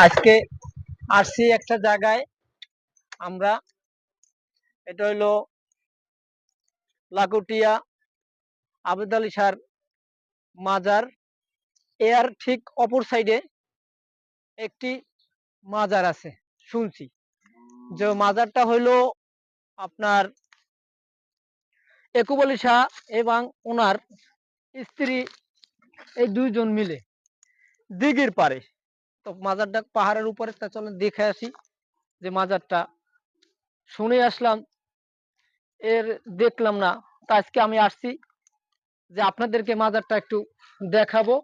আজকে আসছি একটা জায়গায় আমরা। এটা হইলো লাকুটিয়া আবেদ আলী শাহর মাজার। এর ঠিক অপর সাইডে একটি মাজার আছে শুনছি, যে মাজারটা হইলো আপনার একুব আলী শাহ এবং ওনার স্ত্রী, এই দুইজন মিলে দিঘির পারে। তো মাজারটা পাহাড়ের উপরে, তা চলেন দেখে আসি যে মাজারটা। শুনে আসলাম, এর দেখলাম না। তো আজকে আমি আসছি যে আপনাদেরকে মাজারটা একটু দেখাবো,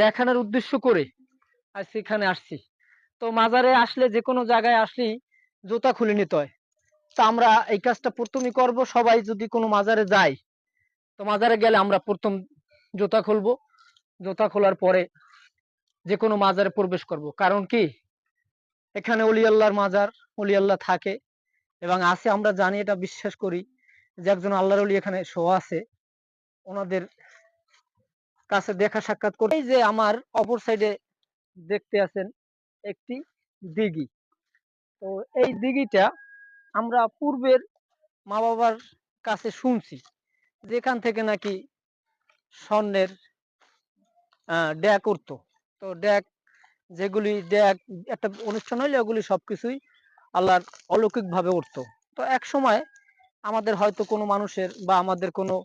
দেখানোর উদ্দেশ্য করে আজ সেখানে আসছি। তো মাজারে আসলে, যে কোনো জায়গায় আসলেই জুতা খুলে নিতে হয়। তো আমরা এই কাজটা প্রথমেই করব। সবাই যদি কোনো মাজারে যায়, তো মাজারে গেলে আমরা প্রথম জুতা খুলবো। জুতা খোলার পরে যে কোনো মাজারে প্রবেশ করব। কারণ কি, এখানে অলি আল্লাহর মাজার, অলি আল্লাহ থাকে এবং আছে। আমরা জানি, এটা বিশ্বাস করি যে একজন আল্লাহর অলি এখানে শোয়া আছে। ওনাদের কাছে দেখা সাক্ষাৎ করে, এই যে আমার অপর সাইডে দেখতে আছেন একটি দিঘি। তো এই দিঘিটা আমরা পূর্বের মা বাবার কাছে শুনছি, যেখান থেকে নাকি স্বর্ণের ড্যাক উঠতো। তো ড্যাক, যেগুলি ড্যাক একটা অনুষ্ঠান হইলে ওগুলি সবকিছুই আল্লাহর অলৌকিক ভাবে উঠতো। তো এক সময় আমাদের হয়তো কোনো মানুষের বা আমাদের কোনো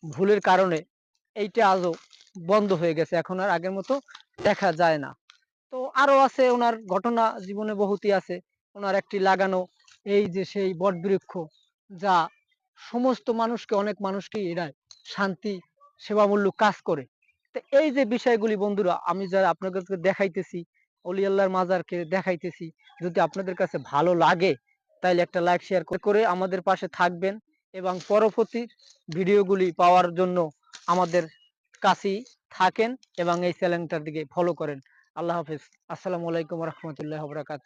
ভুলের কারণে এইটা আজও বন্ধ হয়ে গেছে, এখন আর আগের মতো দেখা যায় না। তো আরো আছে ওনার ঘটনা, জীবনে বহুতই আছে। ওনার একটি লাগানো এই যে সেই বটবৃক্ষ, যা সমস্ত মানুষকে, অনেক মানুষকে এরা শান্তি সেবামূলক কাজ করে। তো এই যে বিষয়গুলি বন্ধুরা, আমি যারা আপনাদেরকে দেখাইতেছি, অলি আল্লাহর মাজারকে দেখাইতেছি, যদি আপনাদের কাছে ভালো লাগে তাইলে একটা লাইক শেয়ার করে আমাদের পাশে থাকবেন এবং পরবর্তী ভিডিওগুলি পাওয়ার জন্য আমাদের কাছেই থাকেন এবং এই চ্যানেলটার দিকে ফলো করেন। আল্লাহ হাফেজ। আসসালামু আলাইকুম রহমতুল্লাহ বরকাত।